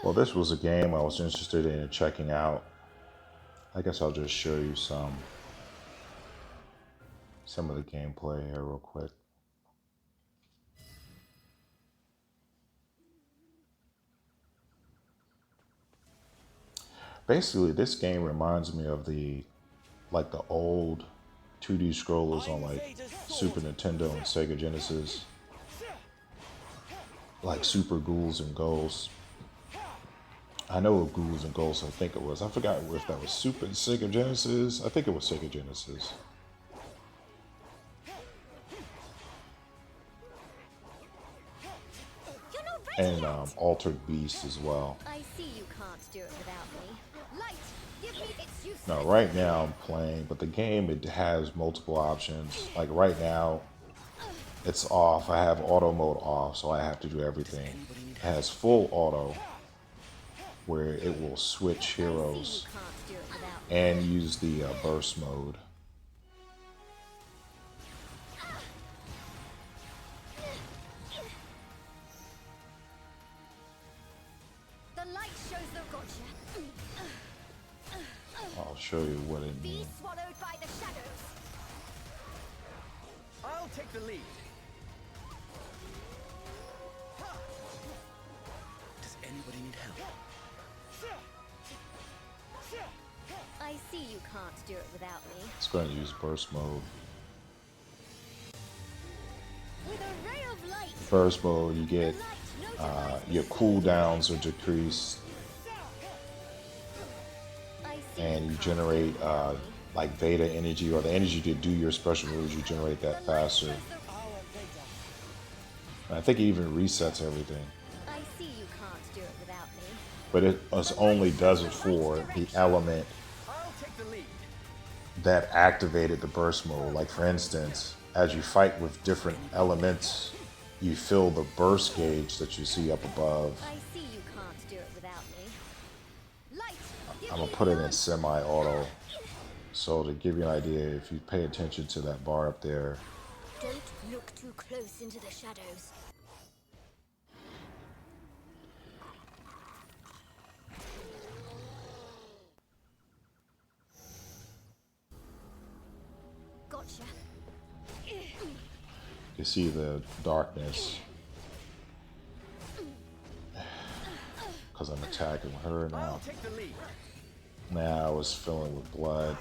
Well, this was a game I was interested in checking out. I guess I'll just show you some of the gameplay here real quick. Basically, this game reminds me of the old 2D scrollers on like Super Nintendo and Sega Genesis, like Super Ghouls and Ghosts. I know of Ghouls and Ghosts, I think it was. I forgot if that was Super Sega Genesis. I think it was Sega Genesis. And Altered Beast as well. I see you can't do it without me. Light, give me its use. Now, right now I'm playing, but the game, it has multiple options. Like right now, it's off. I have auto mode off, so I have to do everything. It has full auto, where it will switch heroes and use the burst mode. The light shows no gotcha. I'll show you what it Be means. swallowed by the shadows. I'll take the lead. Does anybody need help? I see you can't do it without me. It's going to use burst mode. With a ray of light. Burst mode, you get your cooldowns are decreased, and you generate like Veda energy, or the energy to do your special moves. You generate that faster. And I think it even resets everything. I see you can't do it without me. But it only does it for the element I'll take the lead. that activated the burst mode. Like for instance, as you fight with different elements, you fill the burst gauge that you see up above. I see you can't do it without me. Light, give I'm me gonna put it in your- semi-auto. So to give you an idea, if you pay attention to that bar up there, Don't look too close into the shadows. Gotcha. you see the darkness. Because I'm attacking her now. I'll take the lead. Now I was filling with blood.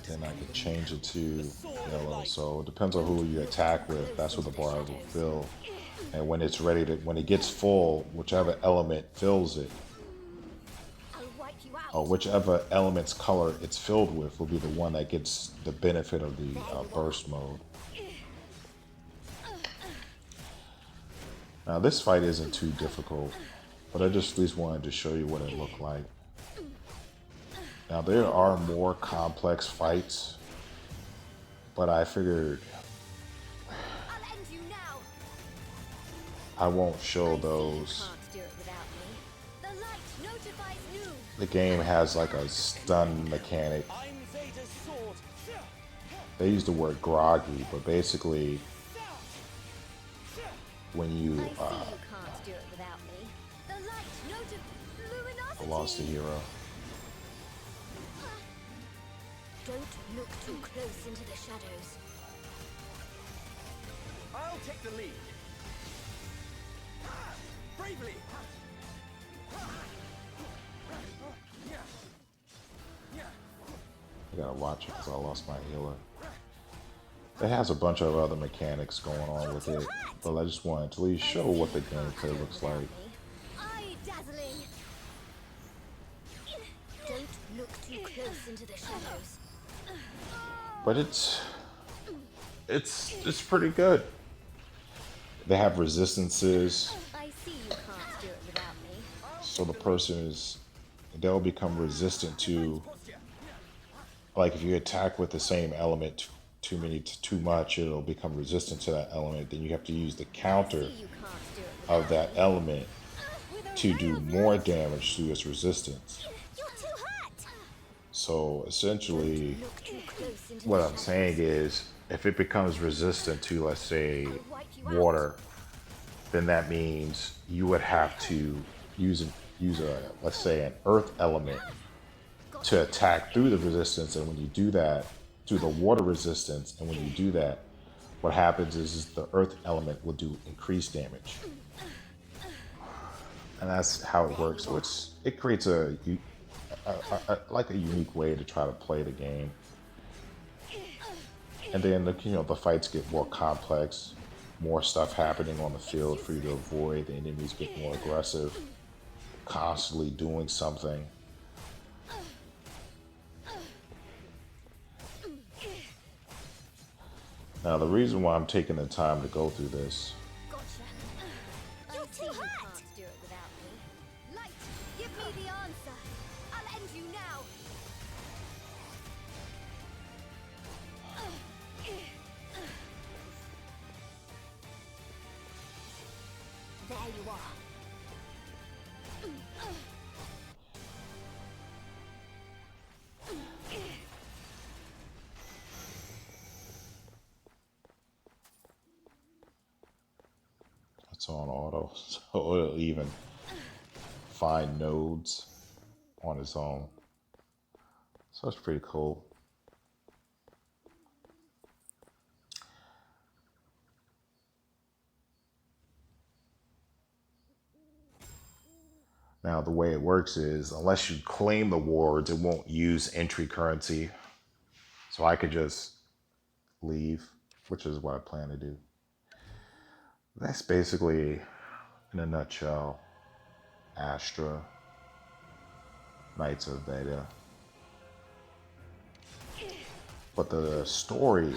Then I can change it to yellow. So it depends on who you attack with. That's what the bar will fill. And when it's ready to, when it gets full, whichever element fills it, I'll wipe you out. or whichever element's color it's filled with, will be the one that gets the benefit of the burst mode. Now this fight isn't too difficult, but I just at least wanted to show you what it looked like. Now there are more complex fights, but I figured I'll end you now. I won't show I see those. you can't do it without me. The light notifies you. The game has like a stun mechanic. I'm Veda's sword. They use the word groggy, but basically when you I see you can't do it without me. The light luminosity. lost the hero, Don't look too close into the shadows. I'll take the lead. Bravely. I gotta watch it because I lost my healer. It has a bunch of other mechanics going on with it, but I just wanted to at least show what the gameplay looks like. Eye dazzling. Don't look too close into the shadows. But it's pretty good. They have resistances, I see you can't do it without me. so the person they'll become resistant to, like if you attack with the same element too much, it'll become resistant to that element. Then you have to use the counter You can't do it without of that element with a to ray do of more light. damage to its resistance. You're too hot. So essentially, Look too close into what the I'm shadows. saying is, if it becomes resistant to, let's say, I'll wipe you out. water, then that means you would have to use a, let's say, an earth element to attack through the resistance, and when you do that, through the water resistance, and when you do that, what happens is the earth element will do increased damage, and that's how it works. So it creates like a unique way to try to play the game, and then the fights get more complex, more stuff happening on the field for you to avoid. The enemies get more aggressive, constantly doing something. Now, the reason why I'm taking the time to go through this, Gotcha. You're too hot. Can't do it without me. Light, give me the answer. I'll end you now. There you are. it's on auto, so it'll even find nodes on its own. So it's pretty cool. Now, the way it works is, unless you claim the wards, it won't use entry currency. So I could just leave, which is what I plan to do. That's basically, in a nutshell, ASTRA, Knights of Veda. But the story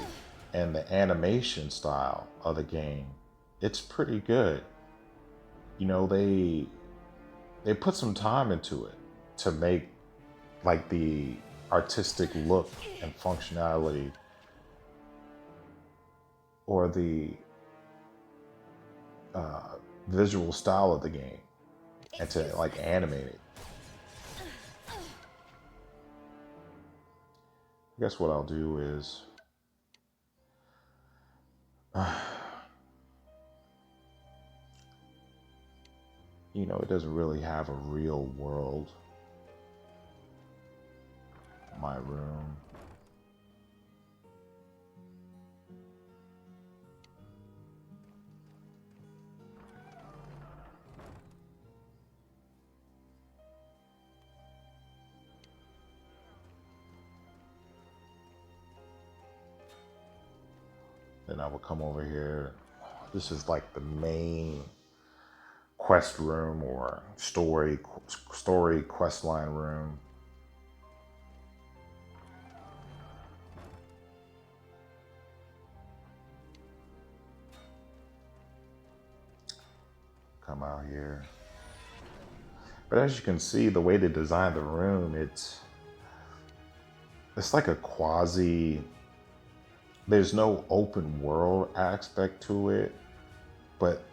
and the animation style of the game, it's pretty good. They put some time into it to make like the artistic look and functionality, or the visual style of the game, and to like animate it. I guess what I'll do is it doesn't really have a real world. My room. Then I will come over here. This is like the main quest room, or story quest line room. Come out here. But as you can see, the way they designed the room, it's like a quasi, there's no open world aspect to it, but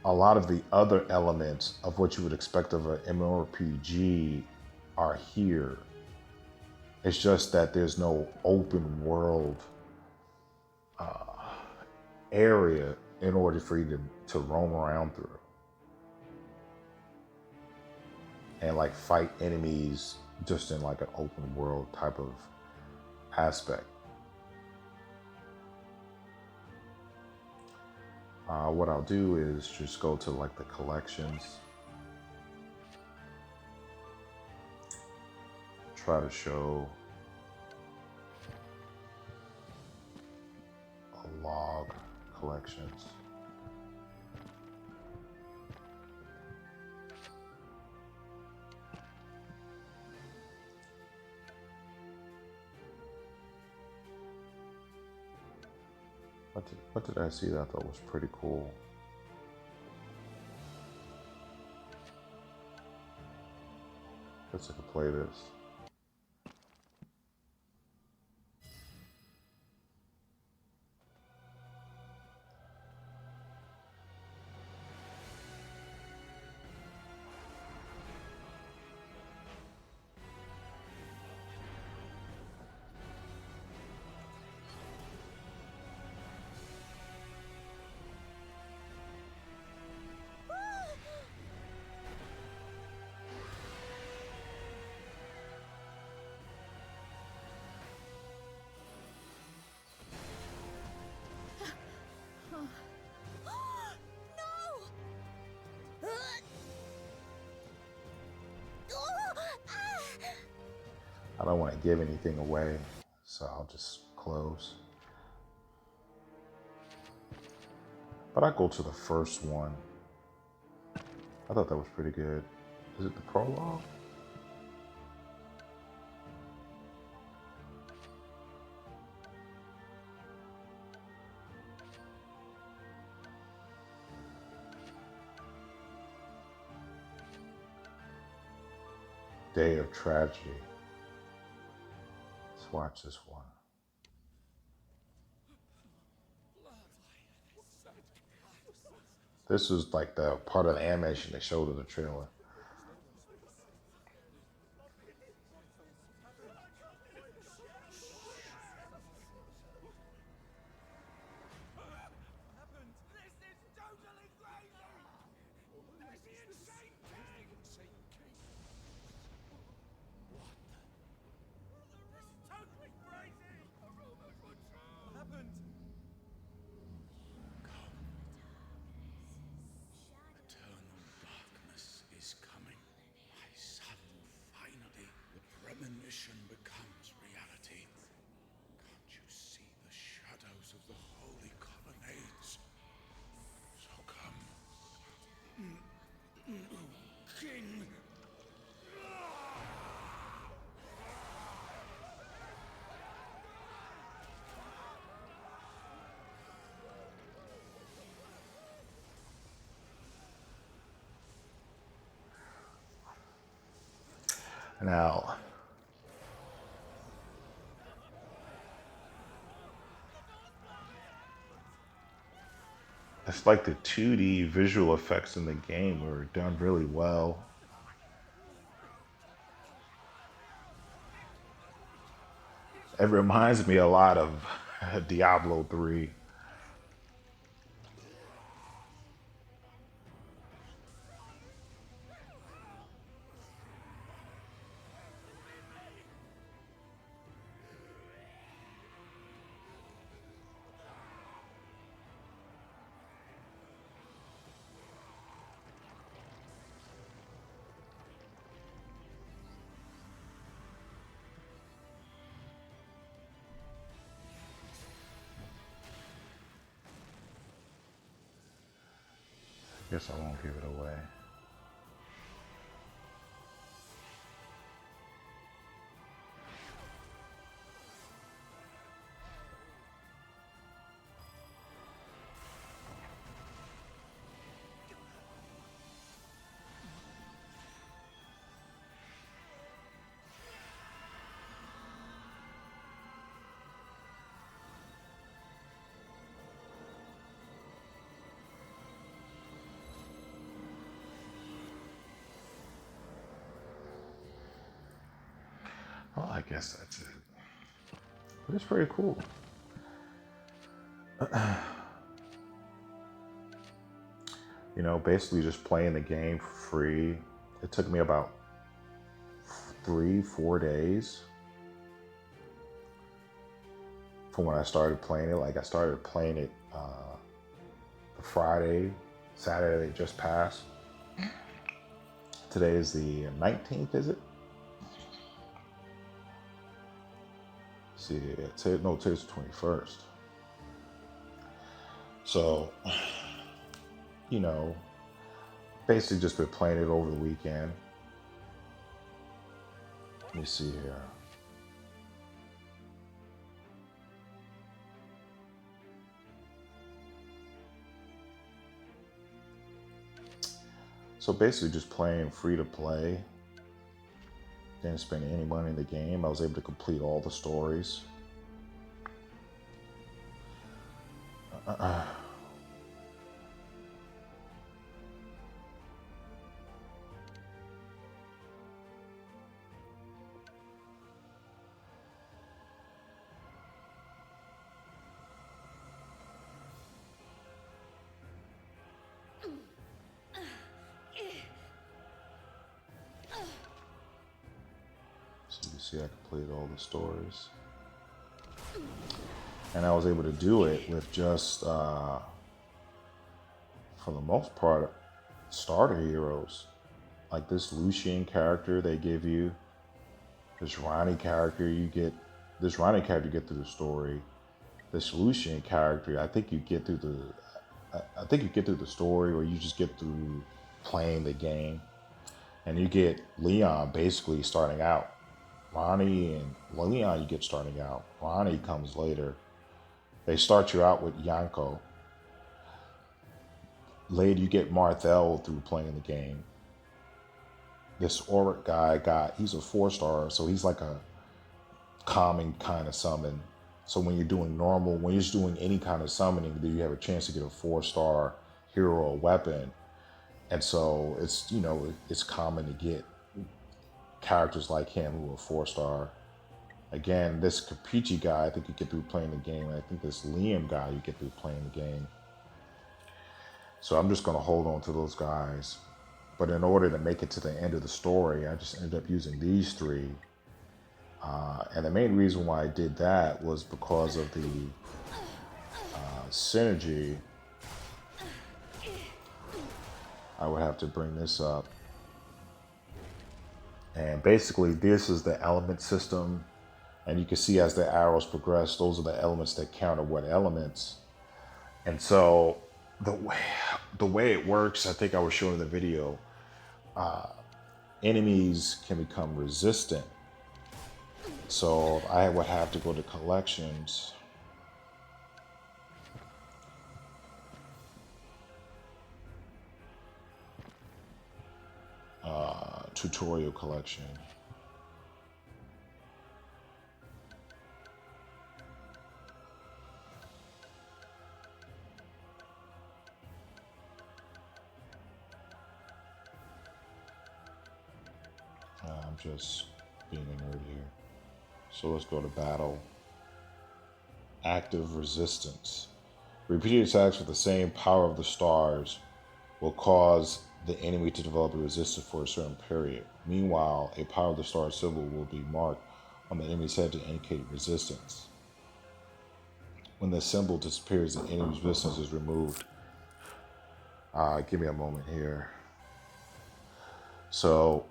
a lot of the other elements of what you would expect of an MMORPG are here. It's just that there's no open world area in order for you to roam around through and like fight enemies just in like an open world type of aspect. What I'll do is just go to like the collections, try to show a log collections. What did I see that I thought was pretty cool? Guess I could play this. I don't want to give anything away, so I'll just close. But I go to the first one. I thought that was pretty good. Is it the prologue? Day of Tragedy. Let's watch this one. This is like the part of the animation they showed in the trailer. Premonition becomes reality. Can't you see the shadows of the holy colonnades? So come, King. Now, it's like the 2D visual effects in the game were done really well. It reminds me a lot of Diablo 3. Guess I won't give it away. Well, I guess that's it. But it's pretty cool. You know, basically just playing the game for free. It took me about 3-4 days from when I started playing it. Like I started playing it the Friday, Saturday just passed. Today is the 19th, is it? See, today's the 21st. So, you know, basically just been playing it over the weekend. Let me see here. So basically just playing free to play. Didn't spend any money in the game. I was able to complete all the stories. So you can see I completed all the stories. And I was able to do it with just, for the most part, starter heroes. Like this Lucian character they give you. This Ronnie character, you get through the story. This Lucian character, I think you get through the story, or you just get through playing the game, and you get Leon basically starting out. Ronnie and Leon, you get starting out. Ronnie comes later. They start you out with Yanko. Later, you get Marthel through playing the game. This Auric he's a 4-star, so he's like a calming kind of summon. So when you're just doing any kind of summoning, then you have a chance to get a 4-star hero or weapon. And so it's common to get characters like him who are 4-star. Again, this Capiche guy, I think you get through playing the game. And I think this Liam guy, you get through playing the game. So I'm just going to hold on to those guys. But in order to make it to the end of the story, I just ended up using these 3. And the main reason why I did that was because of the synergy. I would have to bring this up. And basically, this is the element system. And you can see as the arrows progress, those are the elements that counter what elements. And so the way it works, I think I was showing in the video, enemies can become resistant. So I would have to go to collections. Tutorial collection. I'm just being a nerd here. So let's go to battle. Active resistance. Repeated attacks with the same power of the stars will cause the enemy to develop a resistance for a certain period. Meanwhile, a power of the star symbol will be marked on the enemy's head to indicate resistance. When the symbol disappears, the enemy's resistance is removed. Give me a moment here. So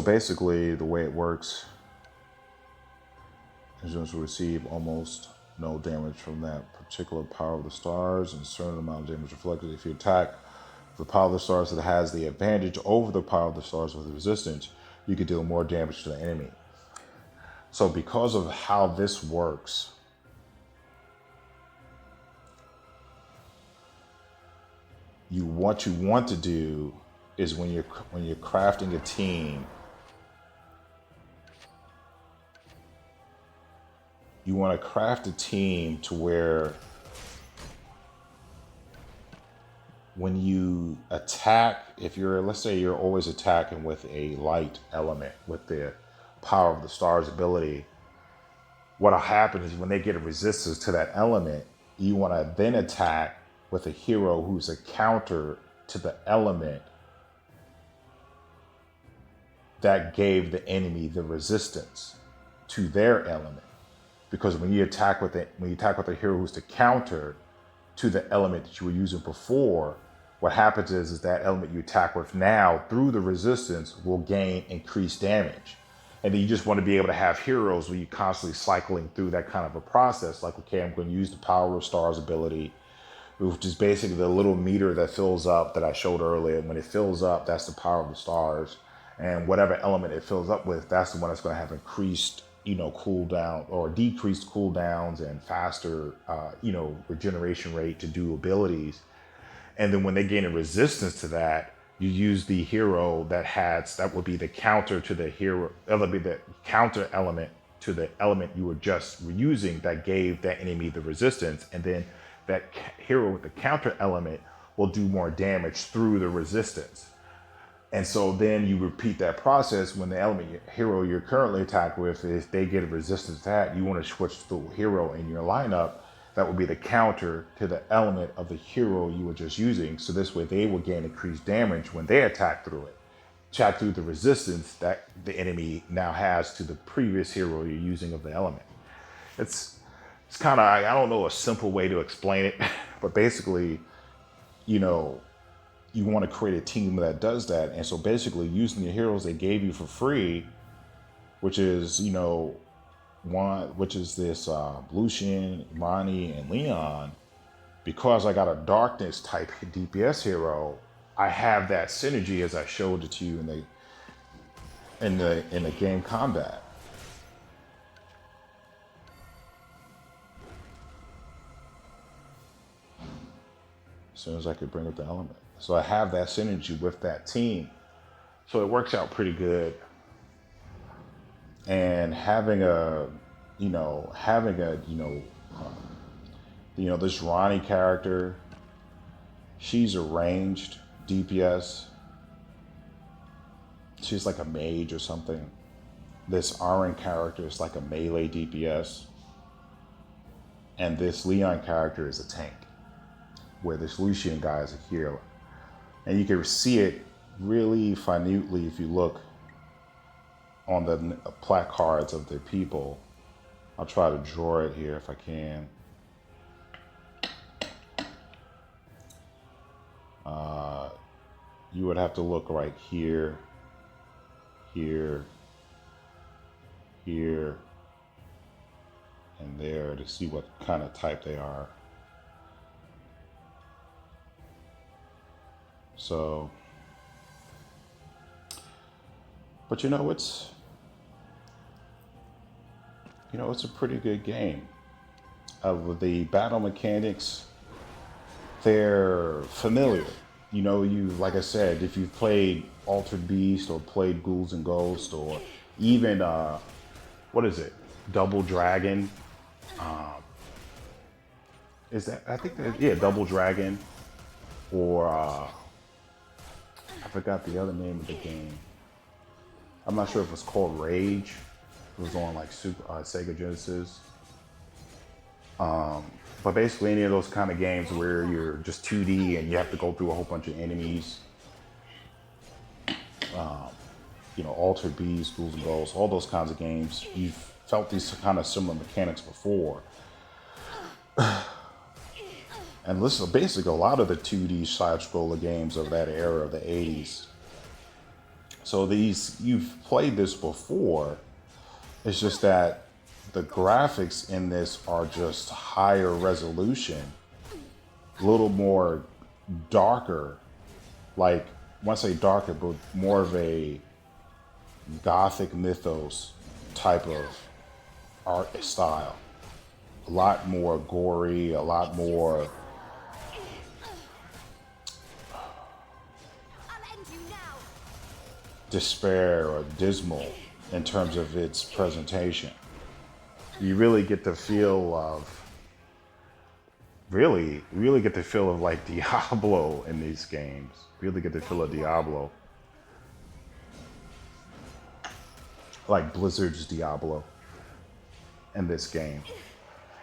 basically, the way it works is going to receive almost no damage from that particular power of the stars, and a certain amount of damage reflected. If you attack the power of the stars that has the advantage over the power of the stars with resistance, you can deal more damage to the enemy. So because of how this works, what you want to do is when you're crafting a team, you want to craft a team to where when you attack, let's say you're always attacking with a light element with the power of the stars ability, what'll happen is when they get a resistance to that element, you want to then attack with a hero who's a counter to the element that gave the enemy the resistance to their element. Because when you attack with a hero who's the counter to the element that you were using before, what happens is that element you attack with now through the resistance will gain increased damage. And then you just want to be able to have heroes where you're constantly cycling through that kind of a process. Like, okay, I'm going to use the power of stars ability, which is basically the little meter that fills up that I showed earlier. When it fills up, that's the power of the stars. And whatever element it fills up with, that's the one that's going to have increased, cooldown or decreased cooldowns and faster, regeneration rate to do abilities. And then when they gain a resistance to that, you use the hero that would be the counter to the hero, that would be the counter element to the element you were just using that gave that enemy the resistance. And then that hero with the counter element will do more damage through the resistance. And so then you repeat that process when the hero you're currently attacked with, if they get a resistance to that, you want to switch the hero in your lineup that would be the counter to the element of the hero you were just using. So this way they will gain increased damage when they attack through the resistance that the enemy now has to the previous hero you're using of the element. It's kind of, I don't know a simple way to explain it, but basically, you want to create a team that does that. And so basically using the heroes they gave you for free, which is, you know, which is this Lucian, Ronnie, and Leon, because I got a darkness type DPS hero, I have that synergy as I showed it to you in the game combat. As soon as I could bring up the element. So I have that synergy with that team. So it works out pretty good. And having this Ronnie character, she's a ranged DPS. She's like a mage or something. This Aaron character is like a melee DPS. And this Leon character is a tank, where this Lucian guy is a hero. And you can see it really minutely if you look on the placards of the people. I'll try to draw it here if I can. You would have to look right here, here, here, and there to see what kind of type they are. So, but you know, it's a pretty good game. The battle mechanics, they're familiar. You know, like I said, if you've played Altered Beast or played Ghouls and Ghosts, or even what is it, Double Dragon? Is that, I think that, yeah, Double Dragon, or I forgot the other name of the game. I'm not sure if it's called Rage. It was on like Sega Genesis. But basically any of those kind of games where you're just 2D and you have to go through a whole bunch of enemies. Altered Beast, Ghouls and Ghosts, all those kinds of games. You've felt these kind of similar mechanics before. And this is basically a lot of the 2D side-scroller games of that era of the 80s. So you've played this before. It's just that the graphics in this are just higher resolution, a little more darker. Like, when I say darker, but more of a gothic mythos type of art style. A lot more gory, a lot more despair or dismal in terms of its presentation. You really get the feel of, really get the feel of like Diablo in these games. Really get the feel of Diablo. Like Blizzard's Diablo in this game.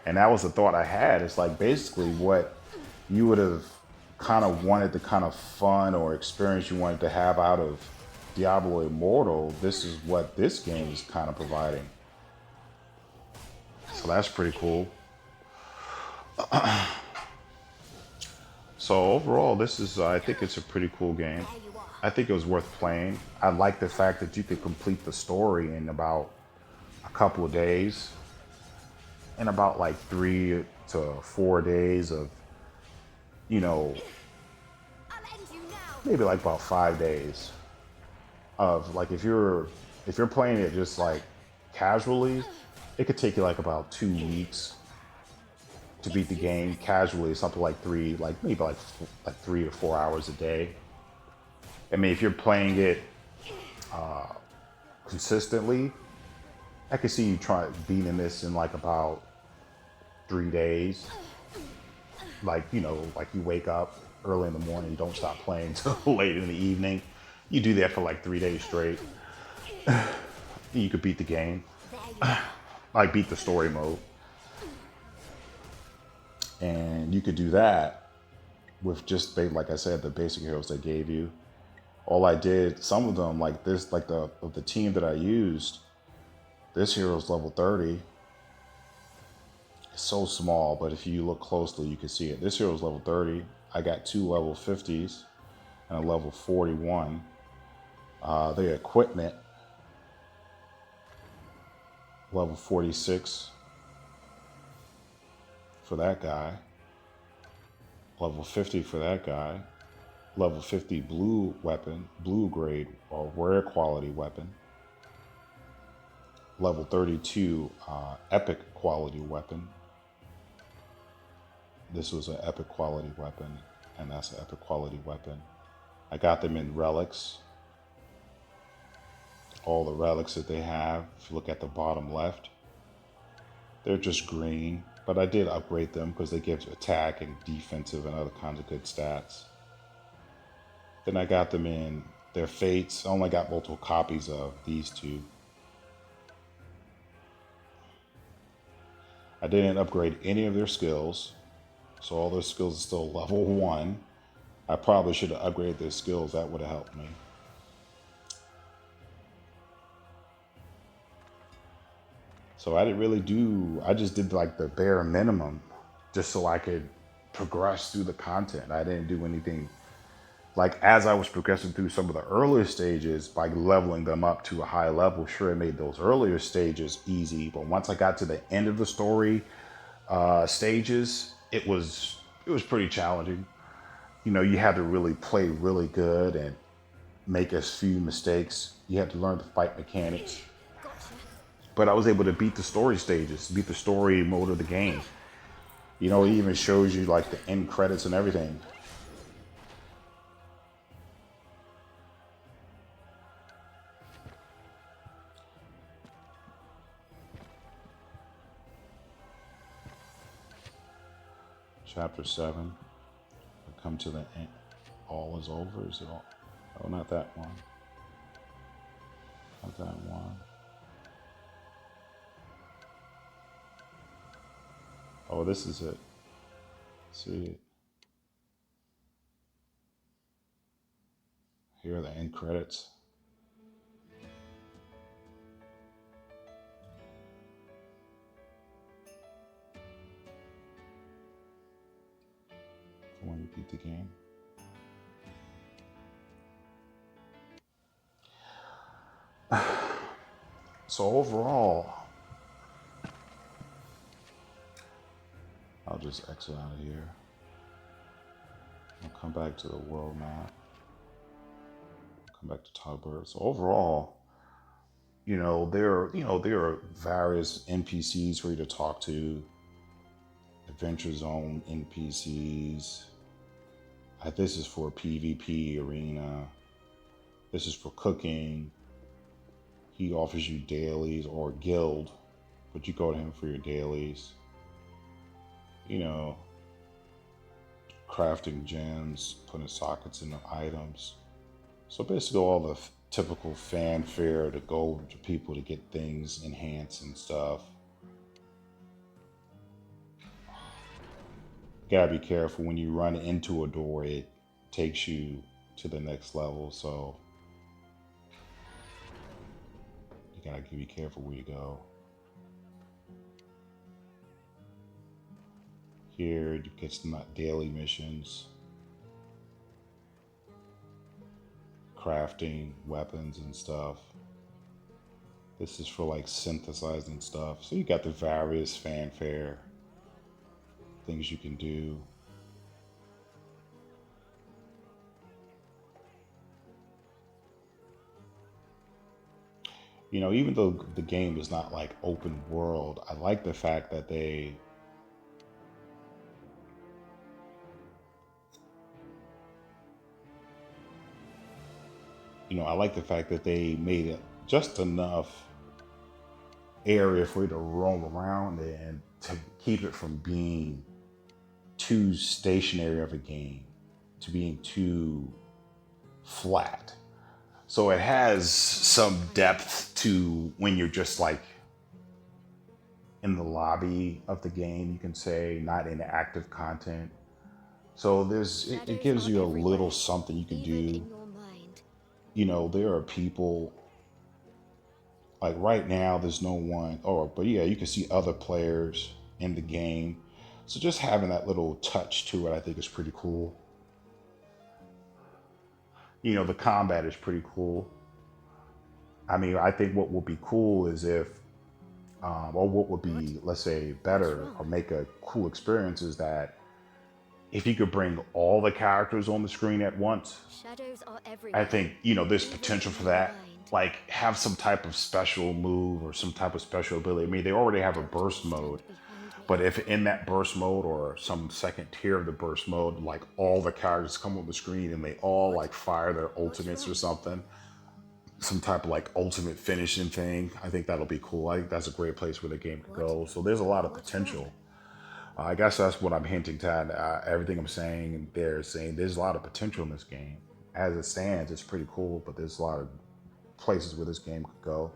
And that was the thought I had. It's like basically what you would have kind of wanted, the kind of fun or experience you wanted to have out of Diablo Immortal. This is what this game is kind of providing. So that's pretty cool. So overall, I think it's a pretty cool game. I think it was worth playing. I like the fact that you could complete the story in about a couple of days. In about like 3 to 4 days of, maybe like about 5 days of like, if you're playing it just like casually, it could take you like about 2 weeks to beat the game casually. Something like maybe 3 to 4 hours a day. I mean, if you're playing it consistently, I could see you beating this in like about 3 days. Like, like you wake up early in the morning, you don't stop playing till late in the evening. You do that for like 3 days straight. You could beat the game. Like beat the story mode. And you could do that with just, like I said, the basic heroes they gave you. All I did, some of them, like this, like the team that I used, this hero's level 30. It's so small, but if you look closely, you can see it. This hero's level 30. I got 2 level 50s. and a level 41. Their equipment, level 46 for that guy, level 50 for that guy, level 50 blue weapon, blue grade or rare quality weapon, level 32 epic quality weapon. This was an epic quality weapon, and that's an epic quality weapon. I got them in relics. All the relics that they have, if you look at the bottom left, they're just green, but I did upgrade them because they give attack and defensive and other kinds of good stats. Then I got them in their fates. I only got multiple copies of these two. I didn't upgrade any of their skills, so all their skills are still level 1. I probably should have upgraded their skills. That would have helped me. So I didn't really do, I just did like the bare minimum just so I could progress through the content. I didn't do anything like as I was progressing through some of the earlier stages by leveling them up to a high level. Sure, it made those earlier stages easy, but once I got to the end of the story stages, it was pretty challenging. You know, you had to really play really good and make as few mistakes. You had to learn the fight mechanics. But I was able to beat the story stages, beat the story mode of the game. You know, it even shows you like the end credits and everything. Chapter 7. I come to the end. All is over. Is it all? Oh, not that one. Not that one. Oh, this is it. See it. Here are the end credits. When you beat the game. So overall, I'll just exit out of here. I'll come back to the world map. Come back to Togbird. So overall, there are various NPCs for you to talk to. Adventure Zone NPCs. This is for PvP arena. This is for cooking. He offers you dailies or guild, but you go to him for your dailies. You know, crafting gems, putting sockets into items. So basically all the typical fanfare to go to people to get things enhanced and stuff. You gotta be careful when you run into a door, it takes you to the next level. So you gotta be careful where you go. Here you get some daily missions, crafting weapons and stuff. This is for like synthesizing stuff. So you got the various fanfare things you can do. You know, even though the game is not like open world, I like the fact that I like the fact that they made it just enough area for you to roam around and to keep it from being too stationary of a game, to being too flat. So it has some depth to when you're just like in the lobby of the game, you can say, not in active content. So it gives you a little something you can do. You know, there are people like right now there's no one, but yeah, you can see other players in the game. So just having that little touch to it, I think is pretty cool. You know, the combat is pretty cool. I mean, I think what would be cool is if, or what would be, let's say, better or make a cool experience is that if you could bring all the characters on the screen at once. Shadows are I everywhere. think, you know, there's Even potential in for your that. mind. Like, have some type of special move or some type of special ability. I mean, they already have a burst mode, Behind me. but if in that burst mode or some second tier of the burst mode, like all the characters come on the screen and they all like fire their ultimates or something, some type of like ultimate finishing thing, I think that'll be cool. I think that's a great place where the game could go. So there's a lot of potential. I guess that's what I'm hinting at. Everything I'm saying there is saying there's a lot of potential in this game. As it stands, it's pretty cool, but there's a lot of places where this game could go.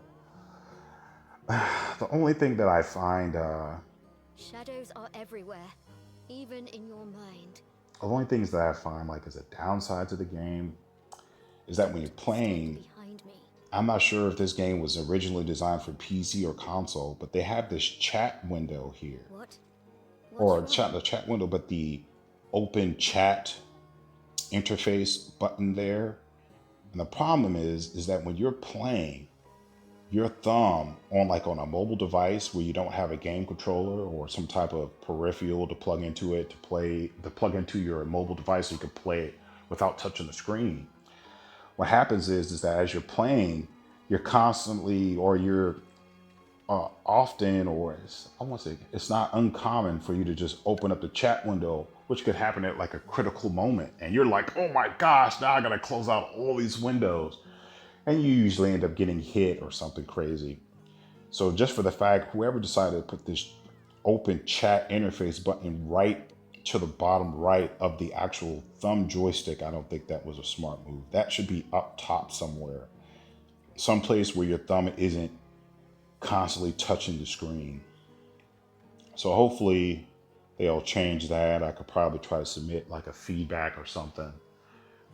The only thing that I find, Shadows are everywhere. Even in your mind. the only things that I find like as a downside to the game is that when you're playing, Behind me. I'm not sure if this game was originally designed for PC or console, but they have this chat window here, What? or What's wrong? the chat window, but the open chat interface button there. And the problem is that when you're playing, your thumb on like on a mobile device where you don't have a game controller or some type of peripheral to plug into it to plug into your mobile device so you can play it without touching the screen. What happens is that as you're playing, you're constantly or you're often, or I want to say it's not uncommon for you to just open up the chat window, which could happen at like a critical moment. And you're like, oh my gosh, now I got to close out all these windows. And you usually end up getting hit or something crazy. So just for the fact, whoever decided to put this open chat interface button right to the bottom right of the actual thumb joystick, I don't think that was a smart move. That should be up top somewhere, someplace where your thumb isn't constantly touching the screen. So hopefully they'll change that. I could probably try to submit like a feedback or something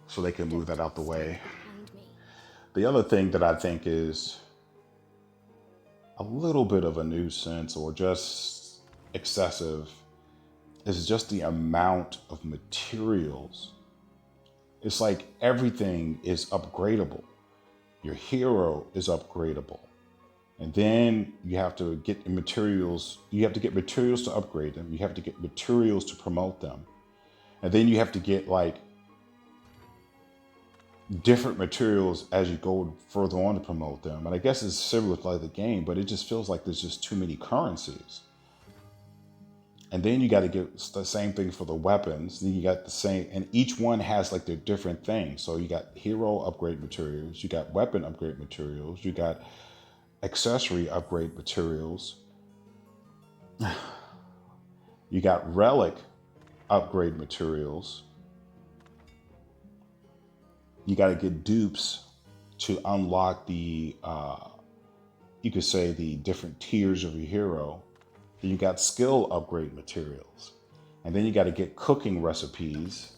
so they can move that out the way. Behind me. The other thing that I think is a little bit of a nuisance or just excessive is just the amount of materials. It's like everything is upgradable. Your hero is upgradable. And then you have to get materials. You have to get materials to upgrade them. You have to get materials to promote them. And then you have to get like different materials as you go further on to promote them. And I guess it's similar to like the game, but it just feels like there's just too many currencies. And then you got to get the same thing for the weapons. Then you got the same, and each one has like their different things. So you got hero upgrade materials, you got weapon upgrade materials, you got accessory upgrade materials, you got relic upgrade materials. You got to get dupes to unlock the, you could say, the different tiers of your hero. Then you got skill upgrade materials. And then you got to get cooking recipes.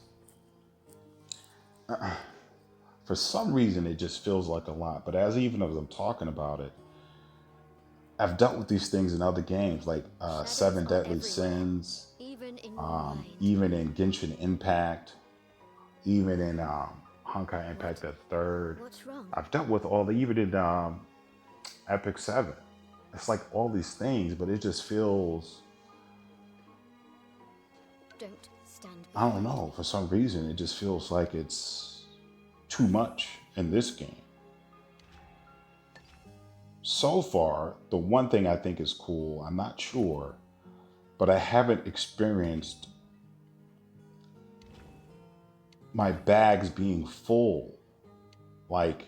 For some reason, it just feels like a lot. But even as I'm talking about it, I've dealt with these things in other games, like Seven Deadly Sins, Even in your mind. even in Genshin Impact, even in Honkai Impact the Third. What's wrong? I've dealt with all the, even in Epic 7. It's like all these things, but it just feels, Don't stand I don't behind know, me. for some reason, it just feels like it's too much in this game. So far, the one thing I think is cool, I'm not sure, but I haven't experienced my bags being full. Like,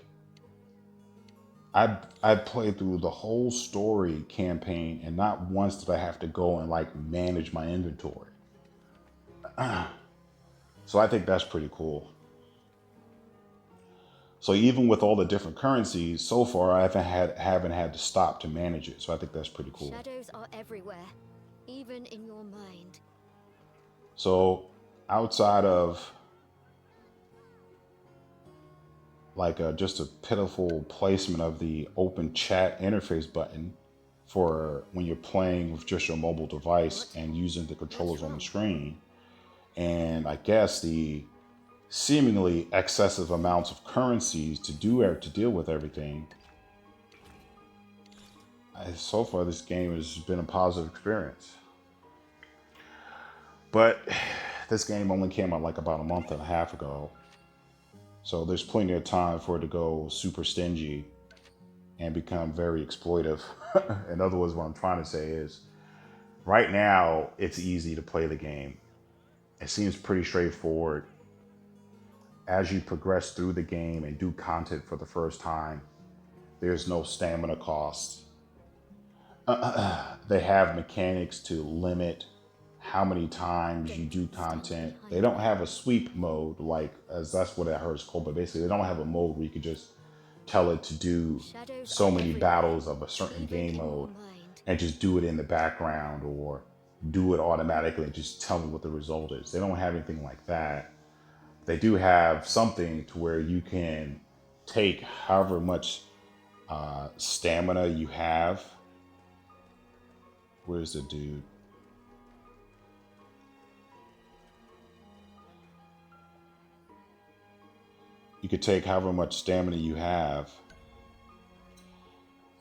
I played through the whole story campaign and not once did I have to go and like manage my inventory. So I think that's pretty cool. So even with all the different currencies, so far I haven't had to stop to manage it. So I think that's pretty cool. Shadows are everywhere. Even in your mind. So outside of like just a pitiful placement of the open chat interface button for when you're playing with just your mobile device and using the controllers on the screen. And I guess the seemingly excessive amounts of currencies to deal with everything. So far, this game has been a positive experience. But this game only came out like about a month and a half ago. So there's plenty of time for it to go super stingy and become very exploitive. In other words, what I'm trying to say is right now, it's easy to play the game. It seems pretty straightforward. As you progress through the game and do content for the first time, there's no stamina cost. They have mechanics to limit how many times you do content. They don't have a sweep mode, like, as that's what I heard is called, but basically they don't have a mode where you could just tell it to do so many battles of a certain game mode and just do it in the background or do it automatically and just tell me what the result is. They don't have anything like that. They do have something to where you can take however much stamina you have. Where's the dude? You could take however much stamina you have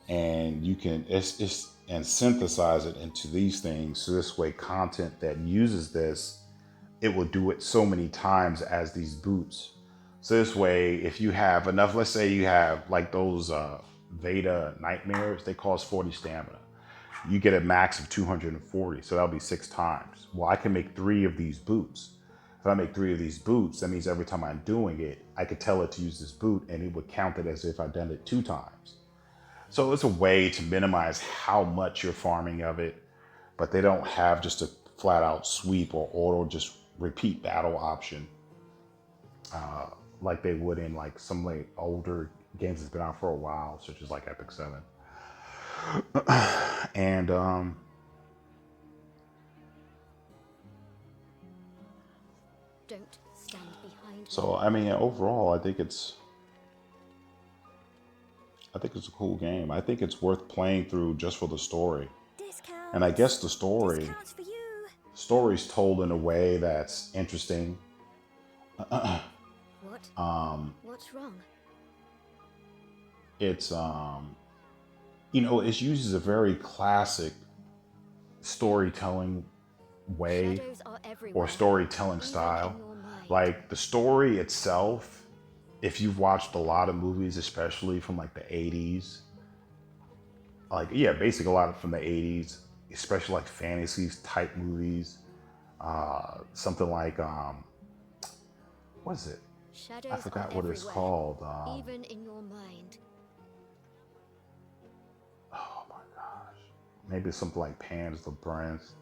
and you can and synthesize it into these things. So this way content that uses this, it will do it so many times as these boots. So this way, if you have enough, let's say you have like those Veda nightmares, they cost 40 stamina. You get a max of 240, so that'll be 6 times. Well, I can make 3 of these boots. If I make 3 of these boots, that means every time I'm doing it, I could tell it to use this boot and it would count it as if I'd done it 2 times. So it's a way to minimize how much you're farming of it, but they don't have just a flat out sweep or auto just repeat battle option like they would in like some like older games that's been out for a while, such as like Epic 7. And Don't stand behind so I mean, overall, I think it's a cool game. I think it's worth playing through just for the story. Discounts. And I guess the Discounts for you. story's told in a way that's interesting. What? What's wrong? It's you know, it uses a very classic storytelling way Shadows are everywhere, or storytelling even style. in your mind. Like the story itself, if you've watched a lot of movies, especially from like the 80s, like, yeah, basically a lot from the 80s, especially like fantasy type movies, something like, what is it? Shadows I forgot are what it's everywhere, called. even in your mind. Oh my gosh. Maybe it's something like Pan's Labyrinth,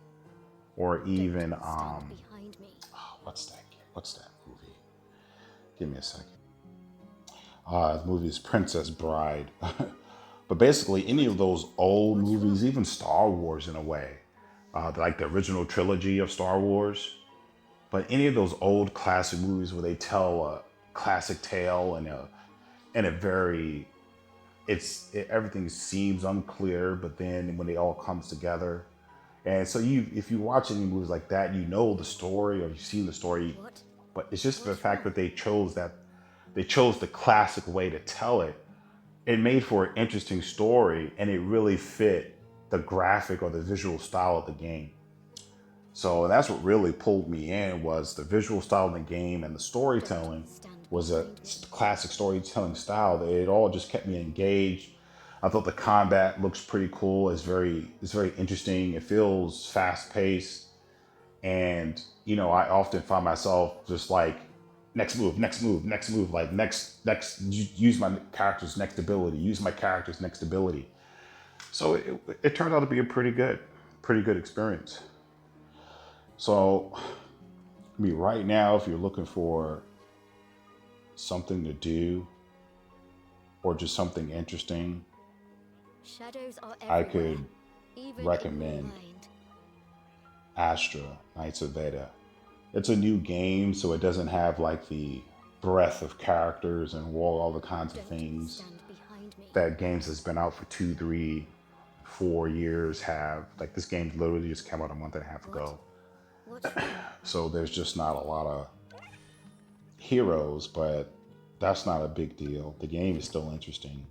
or even, Don't stand behind me. oh, what's that movie? Give me a second. The movie is Princess Bride. But basically, any of those old movies, even Star Wars in a way, like the original trilogy of Star Wars, but any of those old classic movies where they tell a classic tale and a very, everything seems unclear, but then when it all comes together, and so if you watch any movies like that, you know the story or you've seen the story, What? but it's just the fact that they chose the classic way to tell it. It made for an interesting story, and it really fit the graphic or the visual style of the game. So that's what really pulled me in, was the visual style of the game, and the storytelling was a classic storytelling style. It all just kept me engaged. I thought the combat looks pretty cool. It's very interesting. It feels fast paced. And, you know, I often find myself just like, next move, like next, use my character's next ability. So it turned out to be a pretty good experience. So, I mean, right now, if you're looking for something to do or just something interesting, Shadows are I everywhere, could even in recommend your mind. ASTRA, Knights of Veda. It's a new game, so it doesn't have like the breadth of characters and all the kinds of Don't things stand behind me. that games that's been out for 2, 3, 4 years have. Like this game literally just came out a month and a half ago. What's wrong? So there's just not a lot of heroes, but that's not a big deal. The game is still interesting.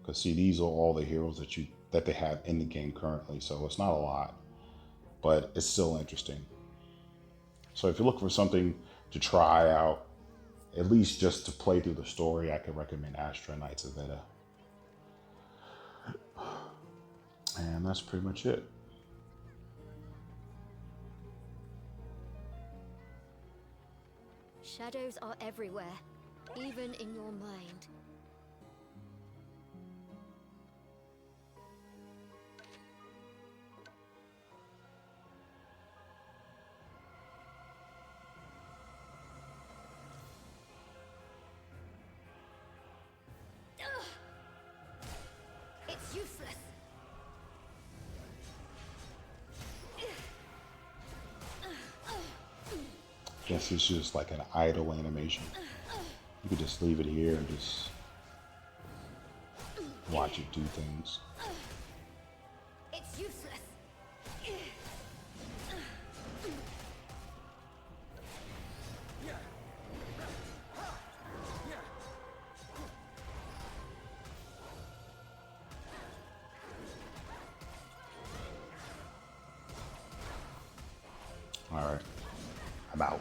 Because see, these are all the heroes that they have in the game currently, so it's not a lot, but it's still interesting. So if you're looking for something to try out, at least just to play through the story, I could recommend ASTRA Knights of Veda. And that's pretty much it. Shadows are everywhere, even in your mind. Ugh. It's useless. Guess it's just like an idle animation. You could just leave it here and just watch it do things. It's useless. All right, I'm out.